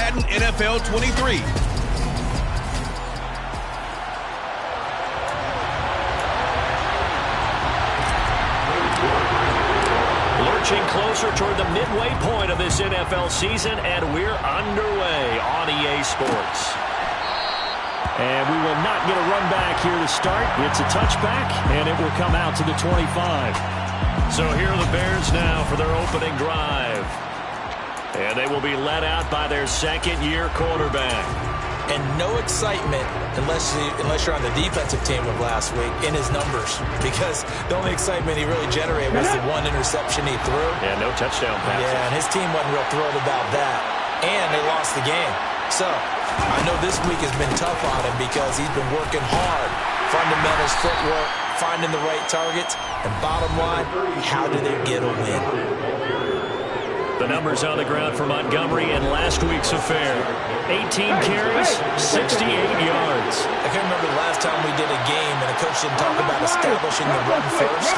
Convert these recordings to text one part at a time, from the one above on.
Madden NFL 23. Lurching closer toward the midway point of this NFL season, and we're underway on EA Sports. And we will not get a run back here to start. It's a touchback, and it will come out to the 25. So here are the Bears now for their opening drive. And they will be led out by their second-year quarterback. And no excitement unless you're on the defensive team of last week in his numbers, because the only excitement he really generated was the one interception he threw. Yeah, no touchdown passes. Yeah, and his team wasn't real thrilled about that. And they lost the game. So I know this week has been tough on him because he's been working hard. Fundamentals, footwork, finding the right targets. And bottom line, how do they get a win? The numbers on the ground for Montgomery in last week's affair. 18 carries, 68 yards. I can't remember the last time we did a game and a coach didn't talk about establishing the run first.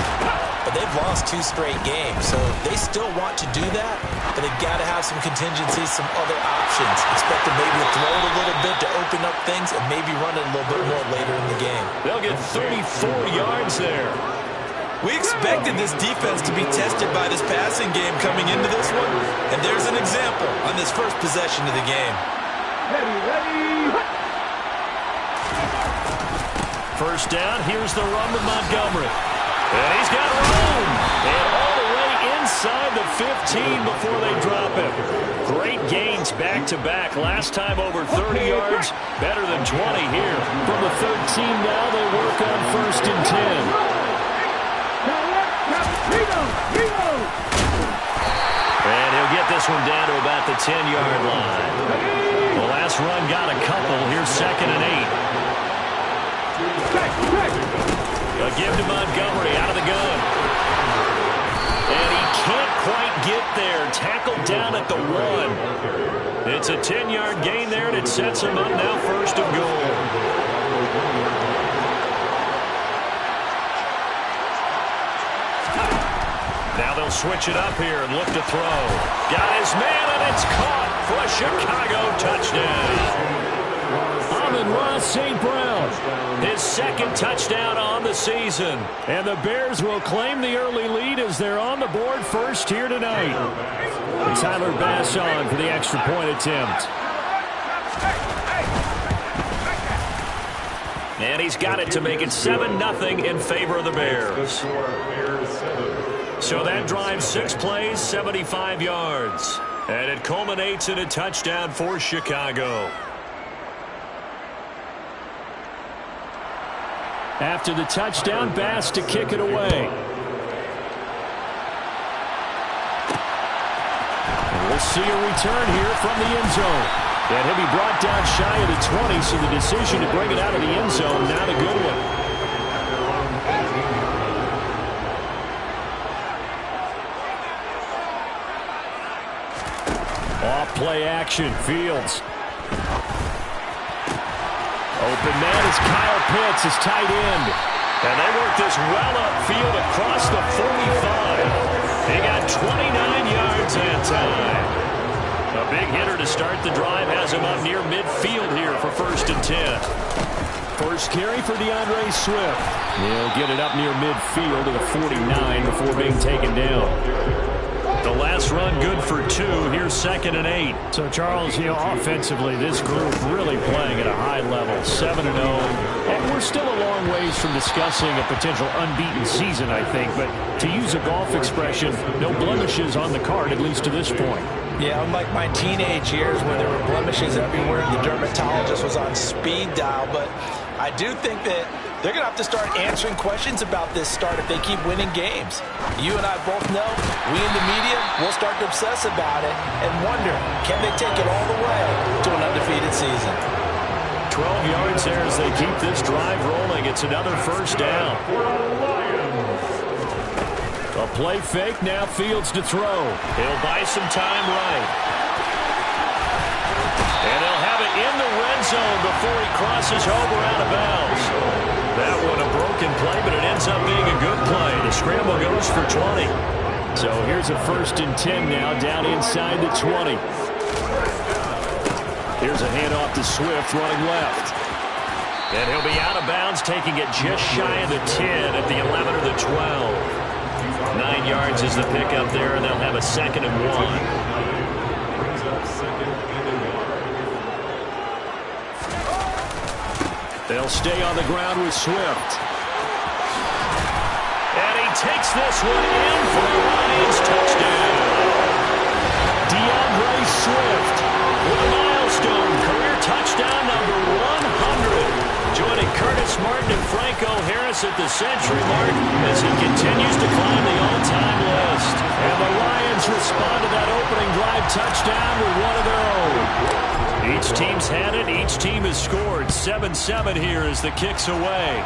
But they've lost 2 straight games, so they still want to do that, but they've got to have some contingencies, some other options. Expect to maybe throw it a little bit to open up things and maybe run it a little bit more later in the game. They'll get 34 yards there. We expected this defense to be tested by this passing game coming into this one, and there's an example on this first possession of the game. Ready. First down, here's the run with Montgomery. And he's got room. And all the way inside the 15 before they drop him. Great gains back-to-back. Last time over 30 yards, better than 20 here. From the 13 now, they work on first and 10. And he'll get this one down to about the 10-yard line. The last run got a couple. Here's second and 8. A give to Montgomery out of the gun. And he can't quite get there. Tackled down at the 1. It's a 10-yard gain there, and it sets him up now first and goal. Now they'll switch it up here and look to throw. Got his man, and it's caught for a Chicago touchdown. Amon-Ra St. Brown, his second touchdown on the season. And the Bears will claim the early lead as they're on the board first here tonight. Tyler Bass on for the extra point attempt. And he's got it to make it 7-0 in favor of the Bears. So that drives 6 plays, 75 yards. And it culminates in a touchdown for Chicago. After the touchdown, Bass to kick it away. And we'll see a return here from the end zone. And he'll be brought down shy of the 20, so the decision to bring it out of the end zone, not a good one. Off-play action, Fields. Open man is Kyle Pitts, his tight end. And they work this well upfield across the 45. They got 29 yards that time. A big hitter to start the drive has him up near midfield here for first and 10. First carry for DeAndre Swift. He'll get it up near midfield to the 49 before being taken down. The last run good for 2. Here's second and 8. So, Charles, offensively, this group really playing at a high level, 7-0. And we're still a long ways from discussing a potential unbeaten season, I think. But to use a golf expression, no blemishes on the card, at least to this point. Yeah, unlike my teenage years when there were blemishes everywhere, the dermatologist was on speed dial. But I do think that they're going to have to start answering questions about this start if they keep winning games. You and I both know, we in the media will start to obsess about it and wonder, can they take it all the way to an undefeated season? 12 yards there as they keep this drive rolling. It's another first down. A play fake, now Fields to throw. He'll buy some time right. And he'll have it in the red zone before he crosses over out of bounds. That one a broken play, but it ends up being a good play. The scramble goes for 20. So here's a first and 10 now down inside the 20. Here's a handoff to Swift running left. And he'll be out of bounds, taking it just shy of the 10 at the 11 or the 12. 9 yards is the pickup there, and they'll have a 2nd and 1. They'll stay on the ground with Swift. And he takes this one in for the Lions touchdown. DeAndre Swift with a milestone career touchdown number 100. Joining Curtis Martin and Franco Harris at the century mark as he continues to climb the all-time list. And the Lions respond to that opening drive touchdown with one of their own. Each team's had it. Each team has scored. 7-7 here as the kick's away.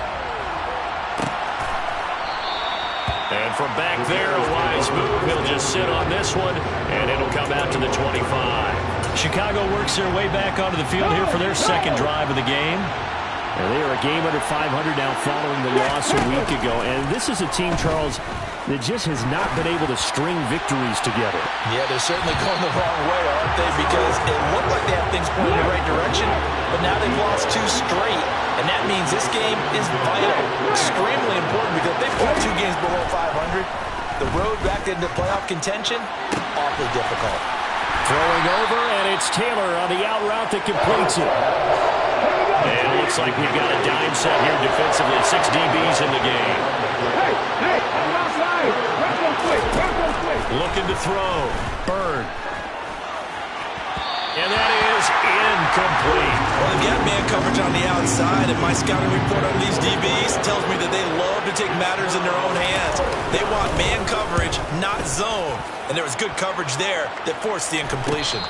And from back there, a wise move. He'll just sit on this one, and it'll come out to the 25. Chicago works their way back onto the field here for their 2nd drive of the game. And they are a game under 500 now following the loss a week ago. And this is a team, Charles, that just has not been able to string victories together. Yeah, they're certainly going the wrong way, aren't they? Because it looked like they have things pointing in the right direction, but now they've lost 2 straight. And that means this game is vital, extremely important, because if they fall 2 games below 500, the road back into playoff contention, awfully difficult. Throwing over, and it's Taylor on the out route that completes it. And it looks like we've got a dime set here defensively. 6 DBs in the game. Hey, I'm outside. Run looking to throw. Bird. And that is incomplete. Well, they've got man coverage on the outside, and my scouting report on these DBs tells me that they love to take matters in their own hands. They want man coverage, not zone. And there was good coverage there that forced the incompletion.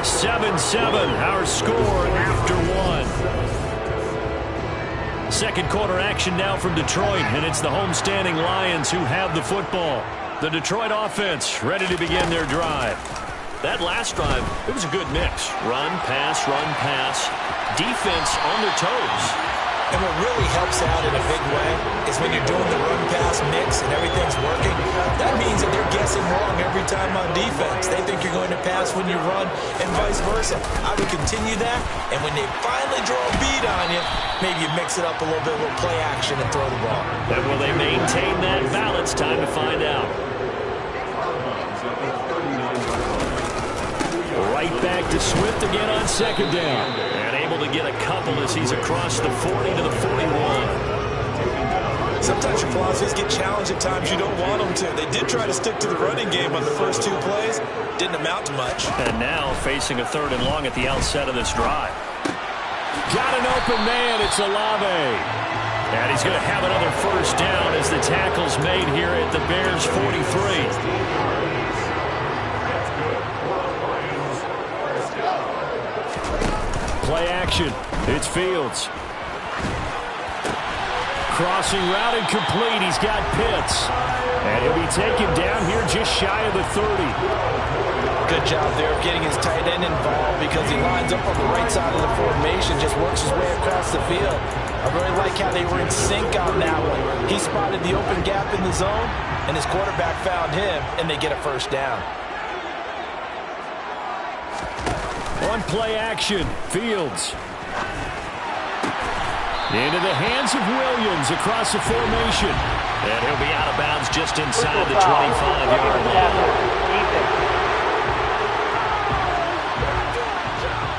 7-7, our score after 1. Second quarter action now from Detroit, and it's the homestanding Lions who have the football. The Detroit offense ready to begin their drive. That last drive, it was a good mix. Run, pass, defense on their toes. And what really helps out in a big way is when you're doing the run-pass mix and everything's working, that means that they're guessing wrong every time on defense. They think you're going to pass when you run and vice versa. I would continue that, and when they finally draw a beat on you, maybe you mix it up a little bit, a little play action and throw the ball. And will they maintain that balance? Time to find out. Right back to Swift again on second down. And able to get a couple as he's across the 40 to the 41. Sometimes your philosophies get challenged at times you don't want them to. They did try to stick to the running game on the first 2 plays. Didn't amount to much. And now facing a 3rd and long at the outset of this drive. Got an open man. It's Olave. And he's going to have another first down as the tackle's made here at the Bears' 43. Play action. It's Fields. Crossing route incomplete. He's got Pitts. And he'll be taken down here just shy of the 30. Good job there of getting his tight end involved because he lines up on the right side of the formation, just works his way across the field. I really like how they were in sync on that one. He spotted the open gap in the zone, and his quarterback found him, and they get a first down. On play action, Fields. Into the hands of Williams across the formation. And he'll be out of bounds just inside the 25-yard line.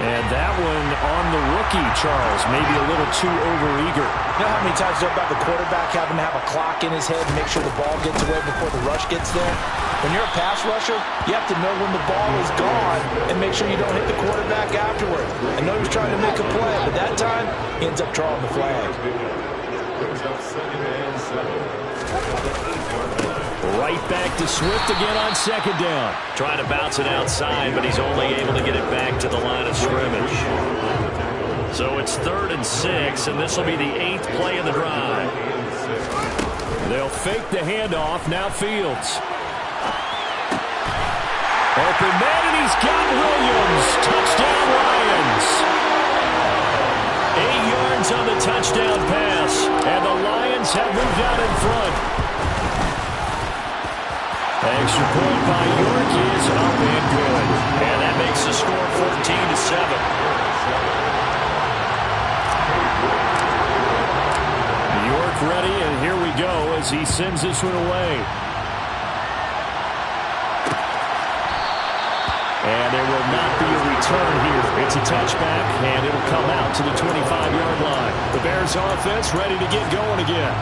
And that one on the rookie, Charles, maybe a little too overeager. You know how many times you know about the quarterback having to have a clock in his head to make sure the ball gets away before the rush gets there? When you're a pass rusher, you have to know when the ball is gone and make sure you don't hit the quarterback afterward. I know he was trying to make a play, but that time, he ends up drawing the flag. Right back to Swift again on second down. Trying to bounce it outside, but he's only able to get it back to the line of scrimmage. So it's 3rd and 6, and this will be the 8th play of the drive. They'll fake the handoff. Now Fields. Open man, and he's got Williams. Touchdown, Lions. 8 yards on the touchdown pass, and the Lions have moved out in front. And Extra point by York is up and good. And that makes the score 14-7. York ready, and here we go as he sends this one away. And there will not be a return here. It's a touchback, and it'll come out to the 25-yard line. The Bears offense ready to get going again.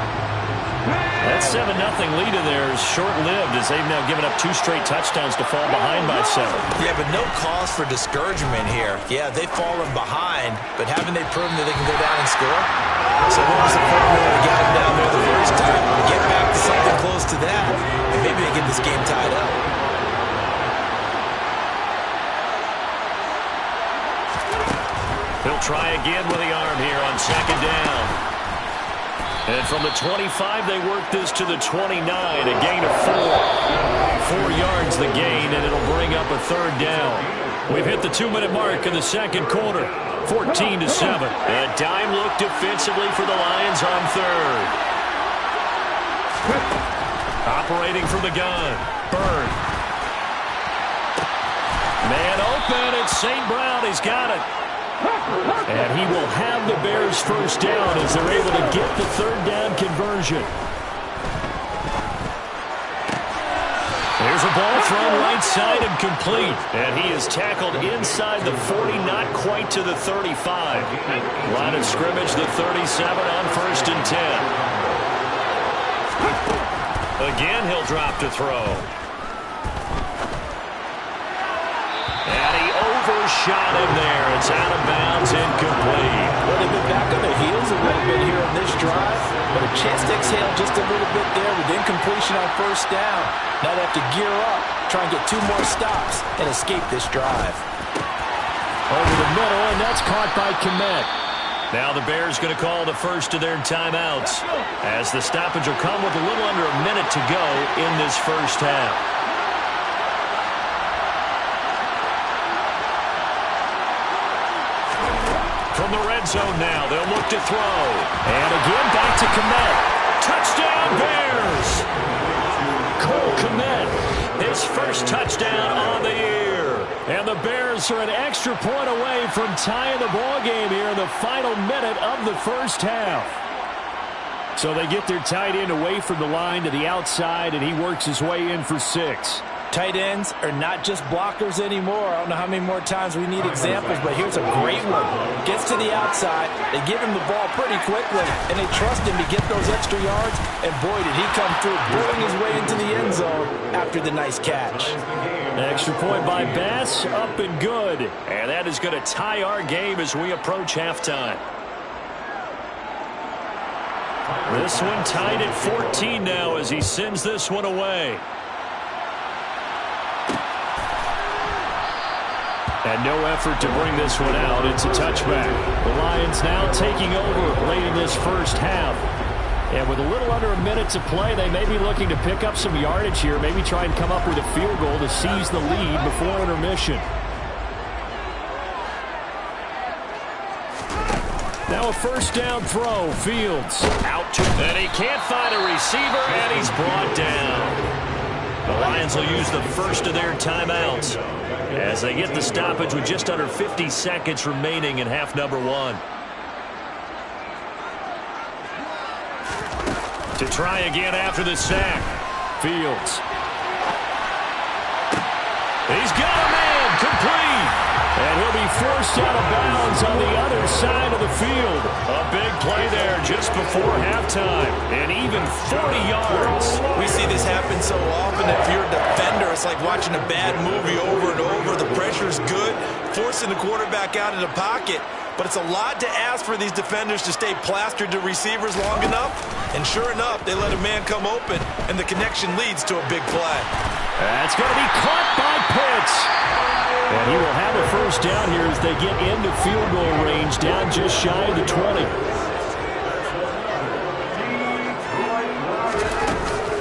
That 7-0 lead in there is short-lived as they've now given up 2 straight touchdowns to fall behind by 7. Yeah, but no cause for discouragement here. Yeah, they've fallen behind, but haven't they proven that they can go down and score? So what was the formula to get them down there the first time? Get back to something close to that, and maybe they get this game tied up. He'll try again with the arm here on 2nd down. And from the 25, they work this to the 29, a gain of 4. 4 yards the gain, and it'll bring up a 3rd down. We've hit the 2-minute mark in the 2nd quarter, 14-7. A dime look defensively for the Lions on 3rd. Operating from the gun, Bird. Man open, it's St. Brown, he's got it. And he will have the Bears first down as they're able to get the 3rd down conversion. There's a ball thrown right side and complete. And he is tackled inside the 40, not quite to the 35. Line of scrimmage, the 37 on 1st and 10. Again, he'll drop to throw. And he overshot him there. It's out of bounds, incomplete. Well, they've been back on their heels a little bit here on this drive, but a chance to exhale just a little bit there with incompletion on 1st down. Now they have to gear up, try and get 2 more stops, and escape this drive. Over the middle, and that's caught by Kmet. Now the Bears going to call the first of their timeouts, as the stoppage will come with a little under a minute to go in this first half. From the red zone now, they'll look to throw. And again, back to Kmet. Touchdown, Bears! Cole Kmet, his first touchdown on the year. And the Bears are an extra point away from tying the ball game here in the final minute of the first half. So they get their tight end away from the line to the outside, and he works his way in for 6. Tight ends are not just blockers anymore. I don't know how many more times we need examples, but here's a great one. Gets to the outside, they give him the ball pretty quickly, and they trust him to get those extra yards, and boy, did he come through, bulling his way into the end zone after the nice catch. Extra point by Bass, up and good. And that is going to tie our game as we approach halftime. This one tied at 14 now as he sends this one away. And no effort to bring this one out. It's a touchback. The Lions now taking over late in this first half. And with a little under a minute to play, they may be looking to pick up some yardage here, maybe try and come up with a field goal to seize the lead before intermission. Now a first down throw. Fields Out to, and he can't find a receiver, and he's brought down. The Lions will use the first of their timeouts as they get the stoppage with just under 50 seconds remaining in half number 1. To try again after the sack. Fields. He's got a man, complete. And he'll be forced out of bounds on the other side of the field. A big play there just before halftime, and even 40 yards. We see this happen so often. If you're a defender, it's like watching a bad movie over and over. The pressure's good, forcing the quarterback out of the pocket. But it's a lot to ask for these defenders to stay plastered to receivers long enough. And sure enough, they let a man come open, and the connection leads to a big play. That's going to be caught by Pitts. And he will have a first down here as they get into field goal range, down just shy of the 20.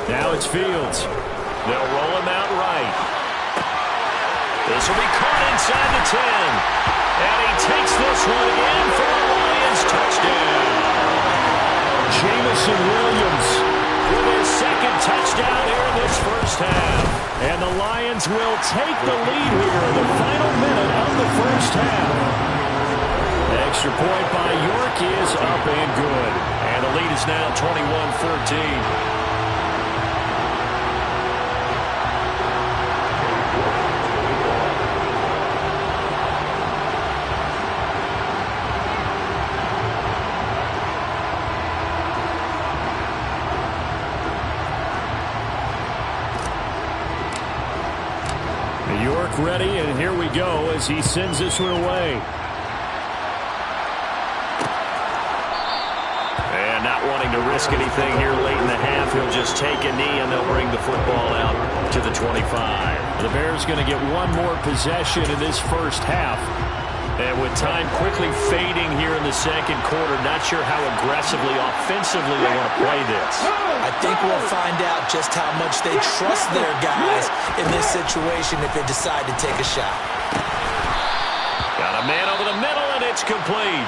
Now it's Fields. They'll roll him out right. This will be caught inside the 10. And he takes this one in for a Lions touchdown. Jamison Williams with his second touchdown here in this first half. And the Lions will take the lead here in the final minute of the first half. Extra point by York is up and good. And the lead is now 21-14. York ready, and here we go as he sends this one away. And not wanting to risk anything here late in the half, he'll just take a knee, and they'll bring the football out to the 25. The Bears going to get one more possession in this first half. And with time quickly fading here in the second quarter, not sure how aggressively, offensively they want to play this. I think we'll find out just how much they trust their guys in this situation if they decide to take a shot. Got a man over the middle, and it's complete.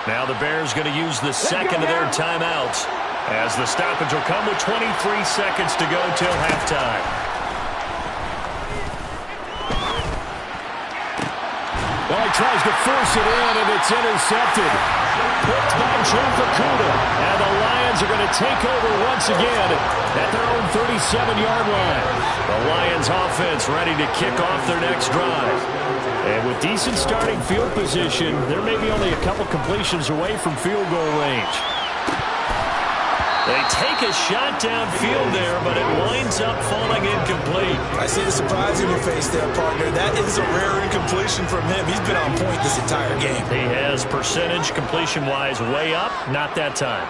Now the Bears going to use the second of their timeouts as the stoppage will come with 23 seconds to go till halftime. Well, he tries to force it in, and it's intercepted. Picked by Jim Fukuda. And the Lions are going to take over once again at their own 37-yard line. The Lions offense ready to kick off their next drive. And with decent starting field position, they're maybe only a couple completions away from field goal range. They take a shot downfield there, but it winds up falling incomplete. I see the surprise in your face there, partner. That is a rare incompletion from him. He's been on point this entire game. He has percentage completion-wise way up, not that time.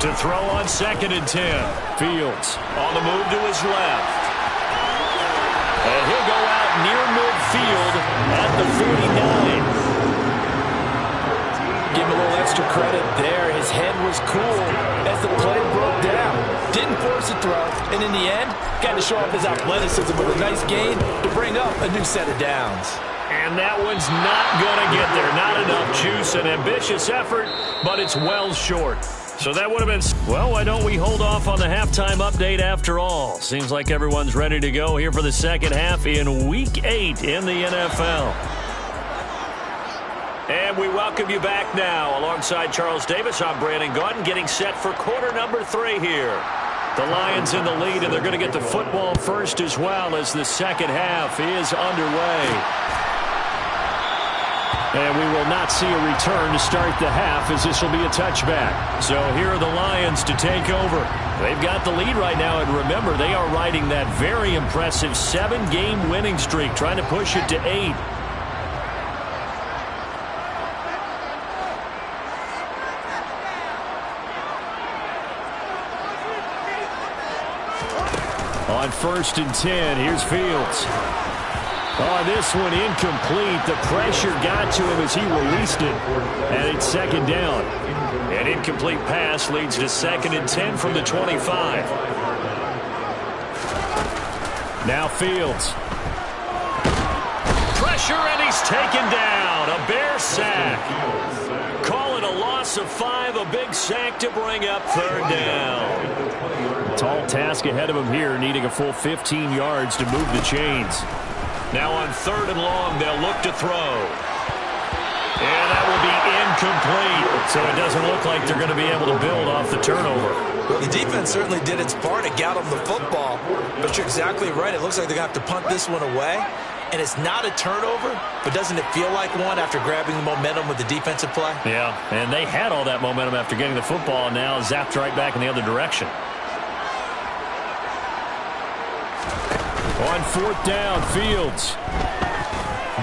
To throw on 2nd and 10. Fields on the move to his left. And he'll go out near midfield at the 49. Give him a little extra credit there. His head was cool as the play broke down. Didn't force a throw, and in the end, got to show off his athleticism with a nice gain to bring up a new set of downs. And that one's not going to get there. Not enough juice. An ambitious effort, but it's well short. So that would have been, well, why don't we hold off on the halftime update after all? Seems like everyone's ready to go here for the second half in Week 8 in the NFL. And we welcome you back now. Alongside Charles Davis, I'm Brandon Gaudin, getting set for quarter number 3 here. The Lions in the lead, and they're going to get the football first as well as the second half is underway. And we will not see a return to start the half as this will be a touchback. So here are the Lions to take over. They've got the lead right now, and remember, they are riding that very impressive 7-game winning streak, trying to push it to 8. On 1st and 10, here's Fields. Oh, this one incomplete. The pressure got to him as he released it. And it's 2nd down. An incomplete pass leads to 2nd and 10 from the 25. Now Fields. Pressure, and he's taken down. A Bear sack. Call it a loss of 5. A big sack to bring up 3rd down. Tall task ahead of him here, needing a full 15 yards to move the chains. Now on 3rd and long, they'll look to throw. And that will be incomplete. So it doesn't look like they're going to be able to build off the turnover. Well, the defense certainly did its part to get them the football. But you're exactly right. It looks like they're going to have to punt this one away. And it's not a turnover, but doesn't it feel like one after grabbing the momentum with the defensive play? Yeah, and they had all that momentum after getting the football, and now zapped right back in the other direction. On 4th down, Fields.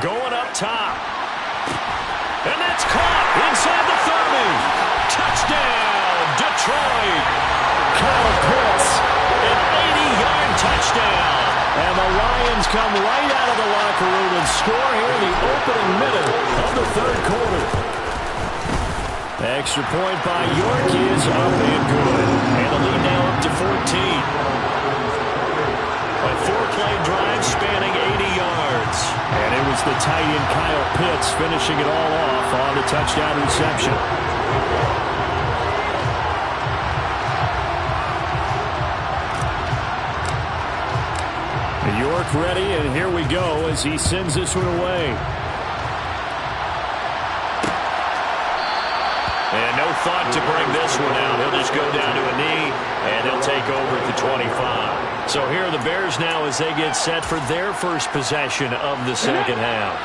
Going up top. And that's caught inside the 30. Touchdown, Detroit. Kyle Pitts. An 80-yard touchdown. And the Lions come right out of the locker room and score here in the opening minute of the 3rd quarter. Extra point by York is up and good. And the lead now up to 14. A 4-play drive spanning 80 yards. And it was the tight end Kyle Pitts finishing it all off on the touchdown reception. York ready, and here we go as he sends this one away. And no thought to bring this one out. He'll just go down to a knee, and he'll take over at the 25. So here are the Bears now as they get set for their first possession of the second half.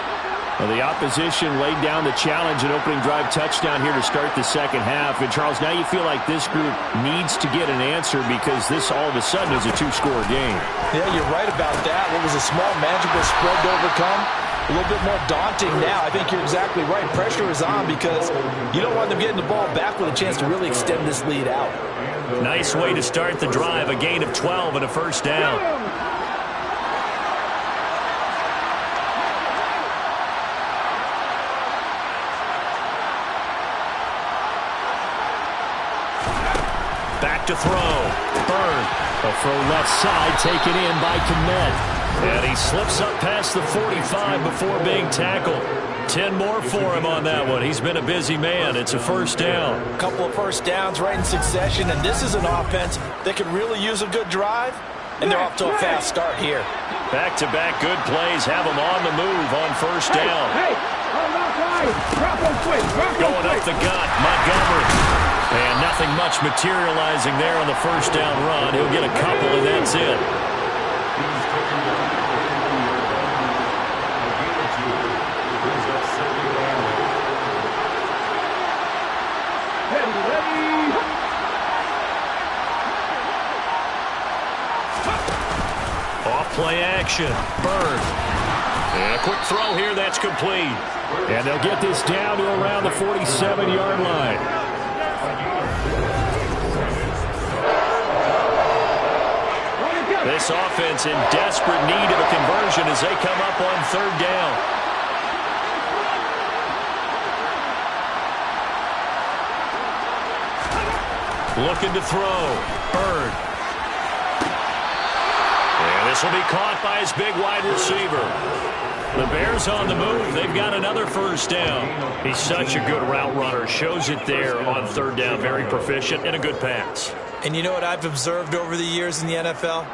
Well, the opposition laid down the challenge and opening drive touchdown here to start the second half. And, Charles, now you feel like this group needs to get an answer because this all of a sudden is a two-score game. Yeah, you're right about that. What was a small, manageable spread to overcome, a little bit more daunting now. I think you're exactly right. Pressure is on because you don't want them getting the ball back with a chance to really extend this lead out. Nice way to start the drive. A gain of 12 and a first down. Back to throw. Bird. A throw left side taken in by Kmet. And he slips up past the 45 before being tackled. 10 more for him on that one. He's been a busy man. It's a first down. A couple of first downs right in succession, and this is an offense that could really use a good drive, and they're off to a fast start here. Back-to-back good plays have him on the move on first down. Going up the gut, Montgomery. And nothing much materializing there on the first down run. He'll get a couple, and that's it. Off-play action. Bird. And a quick throw here. That's complete. And they'll get this down to around the 47-yard line. This offense in desperate need of a conversion as they come up on third down. Looking to throw. Bird. And this will be caught by his big wide receiver. The Bears on the move. They've got another first down. He's such a good route runner. Shows it there on third down. Very proficient and a good pass. And you know what I've observed over the years in the NFL?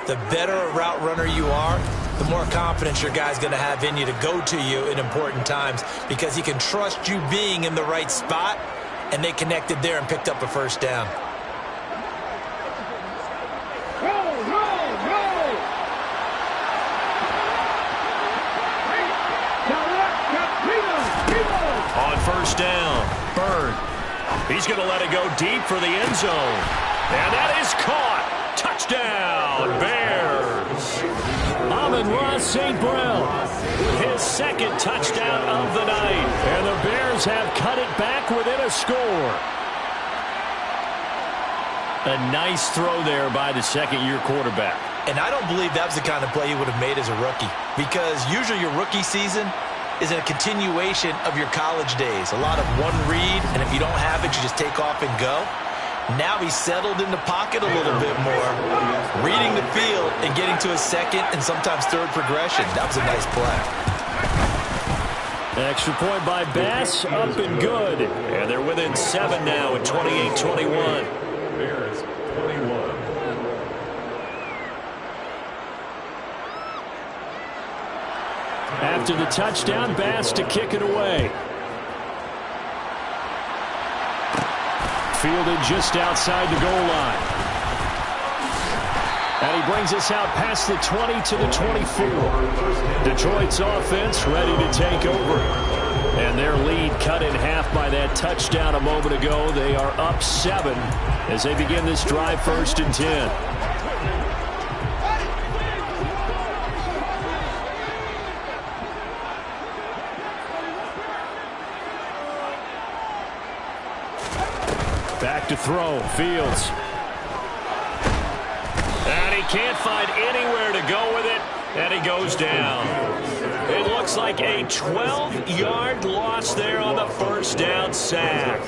The better a route runner you are, the more confidence your guy's going to have in you to go to you in important times because he can trust you being in the right spot, and they connected there and picked up a first down. On first down, Bird. He's going to let it go deep for the end zone. And that is caught. Touchdown, Bears. Amon-Ra St. Brown. His second touchdown of the night. And the Bears have cut it back within a score. A nice throw there by the second-year quarterback. And I don't believe that was the kind of play he would have made as a rookie because usually your rookie season is a continuation of your college days. A lot of one read, and if you don't have it, you just take off and go. Now he's settled in the pocket a little bit more, reading the field and getting to his second and sometimes third progression. That was a nice play. Extra point by Bass, up and good. And they're within 7 now at 28-21. Bears 21. After the touchdown, Bass to kick it away. Fielded just outside the goal line. And he brings us out past the 20 to the 24. Detroit's offense ready to take over. And their lead cut in half by that touchdown a moment ago. They are up 7 as they begin this drive, 1st and 10. Back to throw. Fields. And he can't find anywhere to go with it. And he goes down. It looks like a 12-yard loss there on the first down sack.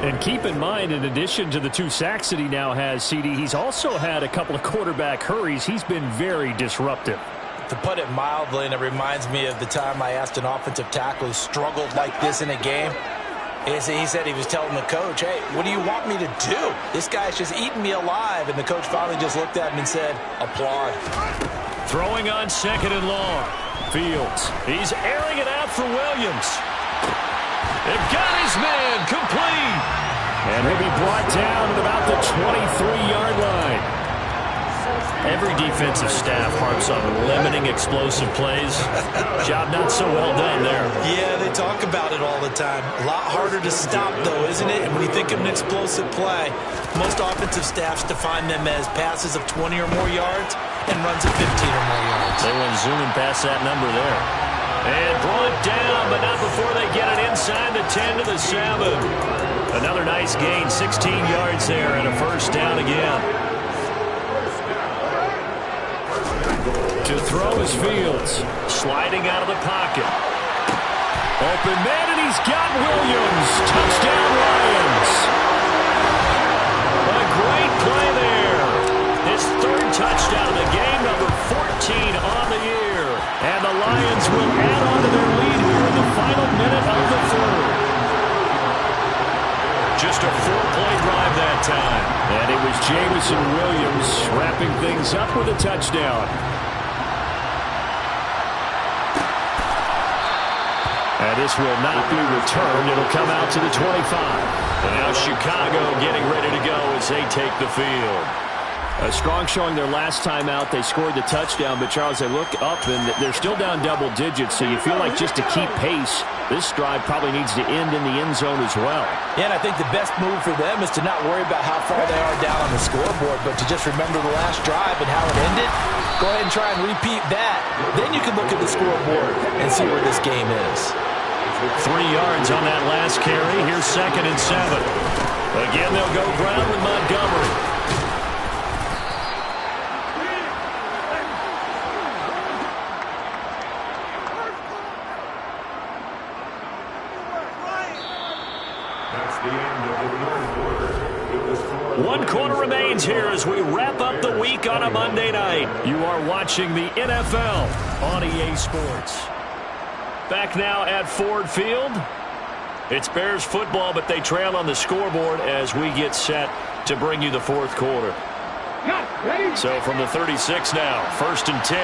And keep in mind, in addition to the 2 sacks that he now has, CD, he's also had a couple of quarterback hurries. He's been very disruptive. To put it mildly, and it reminds me of the time I asked an offensive tackle who struggled like this in a game. He said he was telling the coach, hey, what do you want me to do? This guy's just eating me alive. And the coach finally just looked at him and said, applaud. Throwing on 2nd and long. Fields. He's airing it out for Williams. It got his man complete. And he'll be brought down at about the 23-yard line. Every defensive staff harps on limiting explosive plays. Job not so well done there. Yeah, they talk about it all the time. A lot harder to stop, though, isn't it? And when you think of an explosive play, most offensive staffs define them as passes of 20 or more yards and runs of 15 or more yards. They went zooming past that number there. And brought down, but not before they get it inside the 10 to the 7. Another nice gain, 16 yards there, and a first down again. To throw is Fields. Sliding out of the pocket. Open man, and he's got Williams. Touchdown, Lions. A great play there. His 3rd touchdown of the game, number 14 on the year. And the Lions will add on to their lead here in the final minute of the 3rd. Just a 4-play drive that time. And it was Jamison Williams wrapping things up with a touchdown. And this will not be returned. It'll come out to the 25. And now Chicago getting ready to go as they take the field. A strong showing their last time out. They scored the touchdown, but Charles, they look up and they're still down double digits, so you feel like just to keep pace, this drive probably needs to end in the end zone as well. Yeah, and I think the best move for them is to not worry about how far they are down on the scoreboard, but to just remember the last drive and how it ended. Go ahead and try and repeat that. Then you can look at the scoreboard and see where this game is. 3 yards on that last carry. Here's 2nd and 7. Again, they'll go ground with Montgomery. One quarter remains here as we wrap up the week on a Monday night. You are watching the NFL on EA Sports. Back now at Ford Field. It's Bears football, but they trail on the scoreboard as we get set to bring you the 4th quarter. So from the 36 now, 1st and 10.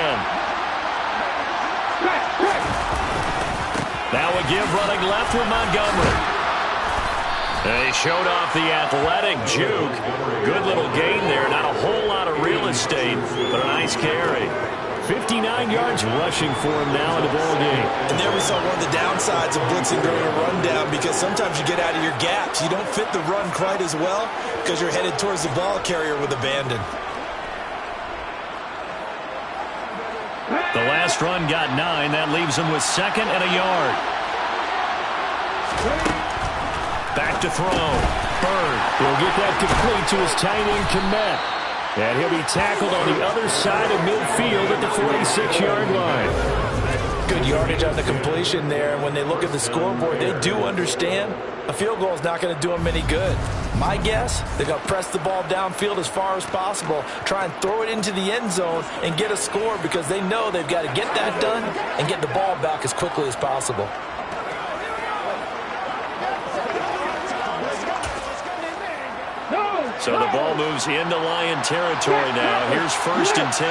Now a give running left with Montgomery. They showed off the athletic juke. Good little gain there. Not a whole lot of real estate, but a nice carry. 59 yards rushing for him now in the ball game. And there we saw one of the downsides of blitzing during a rundown, because sometimes you get out of your gaps. You don't fit the run quite as well because you're headed towards the ball carrier with abandon. The last run got 9. That leaves him with 2nd and a yard. Back to throw. Bird will get that complete to his tight end Kmet. And he'll be tackled on the other side of midfield at the 46-yard line. Good yardage on the completion there. And when they look at the scoreboard, they do understand a field goal is not going to do them any good. My guess, they're going to press the ball downfield as far as possible, try and throw it into the end zone and get a score, because they know they've got to get that done and get the ball back as quickly as possible. So the ball moves into Lion territory now. Here's 1st and 10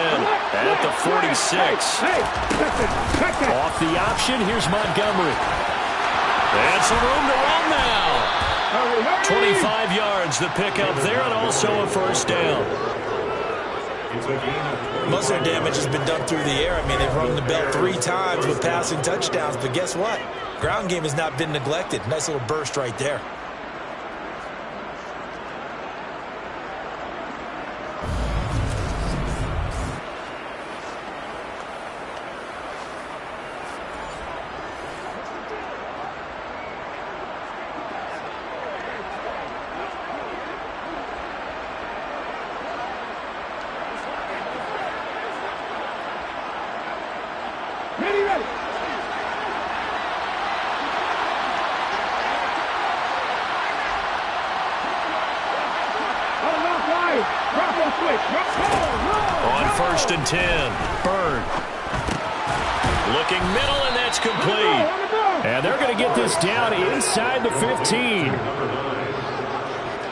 at the 46. Off the option, here's Montgomery. And some room to run now. 25 yards the pickup there, and also a first down. Most of their damage has been done through the air. I mean, they've rung the bell 3 times with passing touchdowns, but guess what? Ground game has not been neglected. Nice little burst right there. On 1st and 10, Bird Looking middle, and that's complete. And they're going to get this down inside the 15.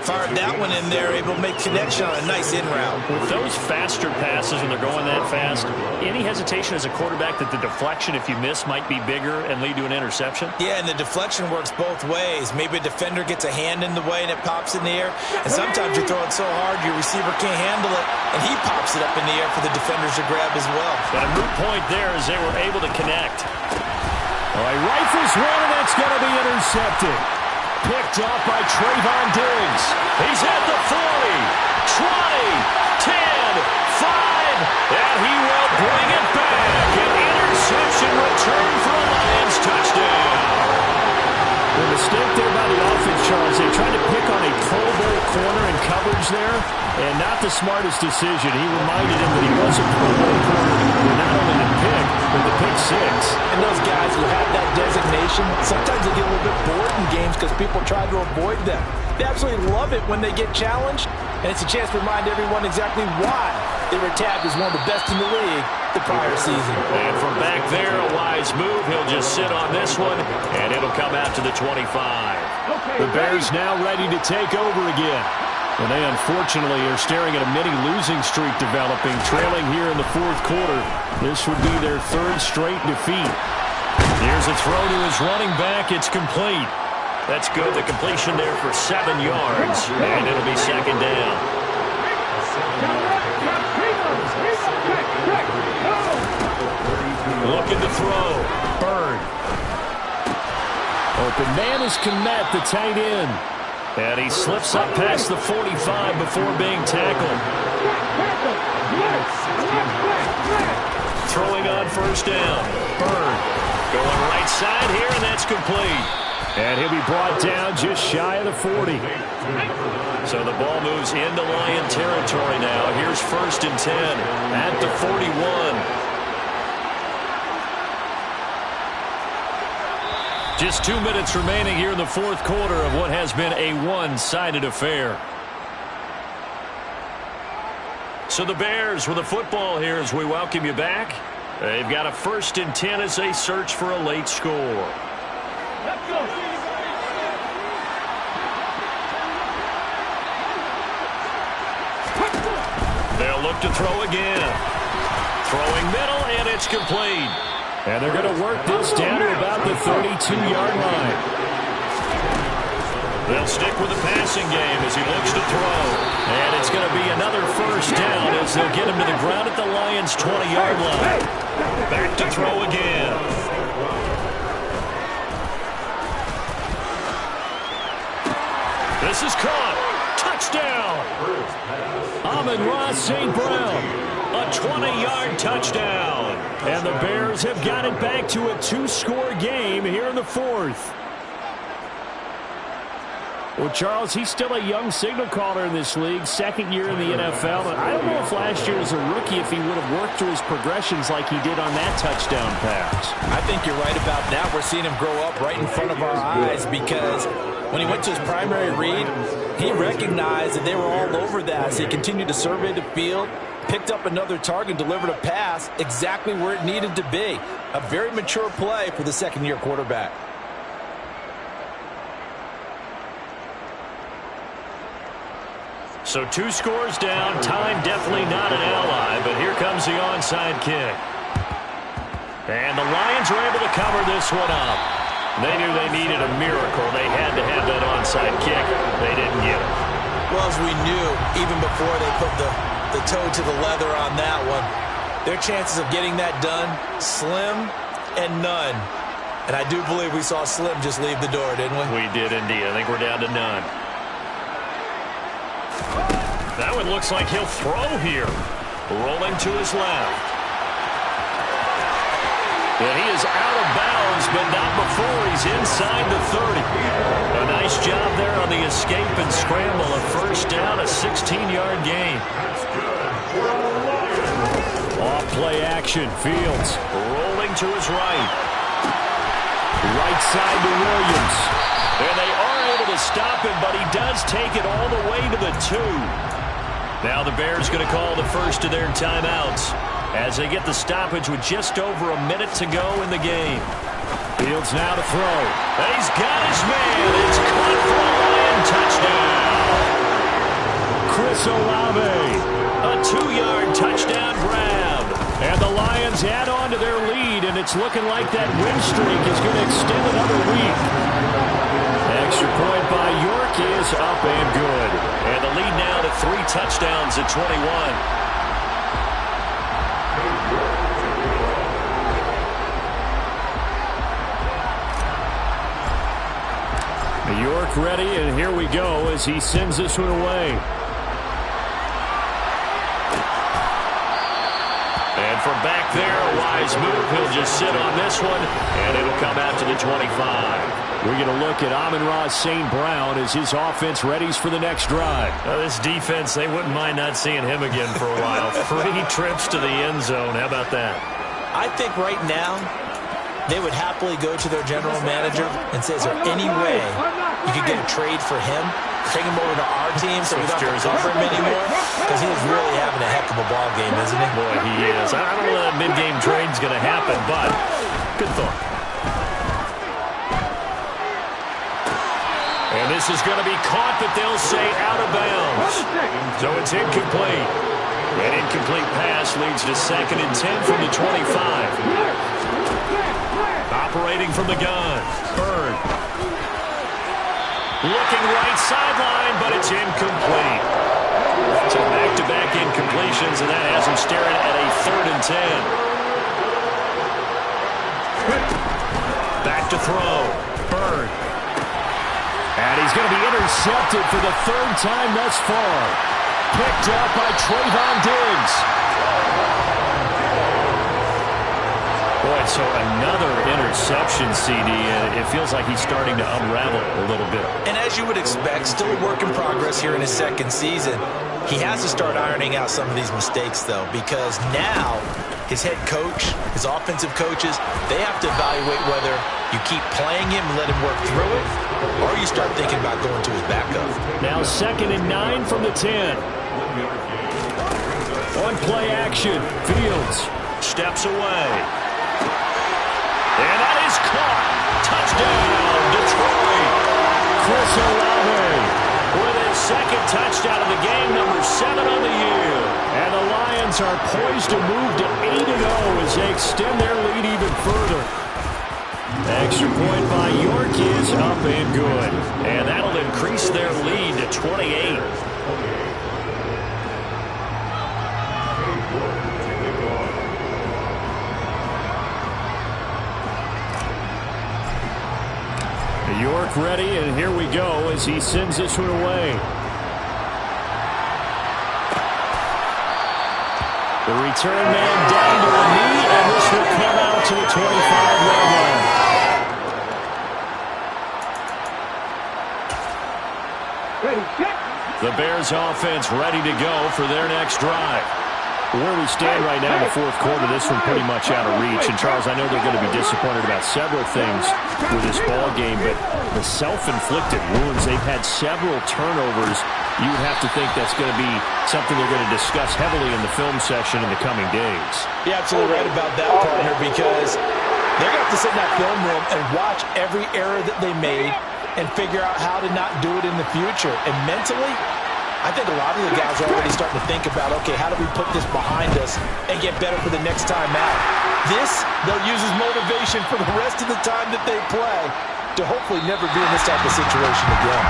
Fired that one in there, able to make connection on a nice in route. With those faster passes when they're going that fast, any hesitation as a quarterback that the deflection, if you miss, might be bigger and lead to an interception? Yeah, and the deflection works both ways. Maybe a defender gets a hand in the way and it pops in the air. And sometimes you throw it so hard your receiver can't handle it, and he pops it up in the air for the defenders to grab as well. But a moot point there as they were able to connect. All right, rifles one, and that's going to be intercepted. Picked off by Trayvon Diggs. He's at the 40, 20, 10, 5, and he will bring it back. An interception return for a Lions touchdown. The mistake there by the offense, Charles. They tried to pick on a Pro Bowl corner in coverage there, and not the smartest decision. He reminded him that he was a Pro Bowl corner with not only the pick, but the pick six. And those guys who have that designation, sometimes they get a little bit bored in games because people try to avoid them. They absolutely love it when they get challenged, and it's a chance to remind everyone exactly why they were tabbed as one of the best in the league the prior season. And from back there, a wise move. He'll just sit on this one, and it'll come out to the 25. The Bears now ready to take over again. And they unfortunately are staring at a mini losing streak developing, trailing here in the fourth quarter. This would be their third straight defeat. Here's a throw to his running back. It's complete. That's good. The completion there for 7 yards, and it'll be second down. Looking to throw. Bird. Open man is Kmet, the tight end. And he slips up past the 45 before being tackled. Throwing on first down. Bird. Going right side here, and that's complete. And he'll be brought down just shy of the 40. So the ball moves into Lion territory now. Here's first and 10 at the 41. Just 2 minutes remaining here in the fourth quarter of what has been a one-sided affair. So the Bears with the football here as we welcome you back. They've got a first and 10 as they search for a late score. Let's go. They'll look to throw again. Throwing middle, and it's complete. And they're going to work this down to about the 32-yard line. They'll stick with the passing game as he looks to throw. And it's going to be another first down as they'll get him to the ground at the Lions' 20-yard line. Back to throw again. This is caught. Touchdown. Amon-Ra St. Brown. A 20-yard touchdown. And the Bears have got it back to a two-score game here in the fourth. Well, Charles, he's still a young signal caller in this league, second year in the NFL. And I don't know if last year as a rookie if he would have worked through his progressions like he did on that touchdown pass. I think you're right about that. We're seeing him grow up right in front of our eyes because when he went to his primary read, he recognized that they were all over that. So he continued to survey the field, picked up another target, delivered a pass exactly where it needed to be. A very mature play for the second-year quarterback. So 2 scores down. Time definitely not an ally, but here comes the onside kick. And the Lions are able to cover this one up. They knew they needed a miracle. They had to have that onside kick. They didn't get it. Well, as we knew, even before they put the toe to the leather on that one, their chances of getting that done, slim and none. And I do believe we saw Slim just leave the door, didn't we? We did indeed. I think we're down to none. That one looks like he'll throw here. Rolling to his left. And he is out of bounds, but not before he's inside the 30. A nice job there on the escape and scramble. A first down, a 16-yard gain. Off play action, Fields. Rolling to his right. Right side to Williams. And they are able to stop him, but he does take it all the way to the 2. Now the Bears going to call the first of their timeouts. as they get the stoppage with just over a minute to go in the game. Fields now to throw. And he's got his man. It's caught for a Lion touchdown. Chris Olave. A 2-yard touchdown grab. And the Lions add on to their lead, and it's looking like that win streak is going to extend another week. Extra point by York is up and good. And the lead now to 3 touchdowns at 21. York ready, and here we go as he sends this one away. And from back there, a wise move. He'll just sit on this one, and it'll come out to the 25. We're going to look at Amon-Ra St. Brown as his offense readies for the next drive. This defense, they wouldn't mind not seeing him again for a while. 3 trips to the end zone. How about that? I think right now they would happily go to their general manager and say, is there any way you could get a trade for him? Take him over to our team so we don't have to cover him anymore? Because he is really having a heck of a ball game, isn't he? Boy, he is. I don't know that mid-game trade's going to happen, but good thought. And this is going to be caught, but they'll say out of bounds. So it's incomplete. An incomplete pass leads to 2nd and 10 from the 25. Operating from the gun. Bird. Looking right sideline, but it's incomplete. So back-to-back incompletions, and that has him staring at a 3rd and 10. Back to throw. Bird. And he's going to be intercepted for the 3rd time thus far. Picked up by Trayvon Diggs. Boy, so another interception, CD, and it feels like he's starting to unravel a little bit. And as you would expect, still a work in progress here in his 2nd season. He has to start ironing out some of these mistakes, though, because now his head coach, his offensive coaches, they have to evaluate whether you keep playing him and let him work through it, or you start thinking about going to his backup. Now 2nd and 9 from the 10. On play action, Fields steps away. And that is caught. Touchdown, Detroit. Chris Olave with his 2nd touchdown of the game, number 7 on the year. And the Lions are poised to move to 8-0 as they extend their lead even further. Extra point by York is up and good. And that'll increase their lead to 28. York ready, and here we go as he sends this one away. The return man down to a knee, and this will come out to the 25-yard line. The Bears offense ready to go for their next drive. Where we stand right now in the 4th quarter, this one pretty much out of reach. And, Charles, I know they're going to be disappointed about several things with this ball game, but the self-inflicted wounds, they've had several turnovers. You would have to think that's going to be something they're going to discuss heavily in the film session in the coming days. You're absolutely right about that, partner, because they're going to have to sit in that film room and watch every error that they made and figure out how to not do it in the future. And mentally, I think a lot of the guys are already starting to think about, okay, how do we put this behind us and get better for the next time out? This, they'll use as motivation for the rest of the time that they play to hopefully never be in this type of situation again.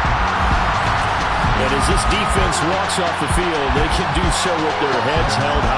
And as this defense walks off the field, they can do so with their heads held high.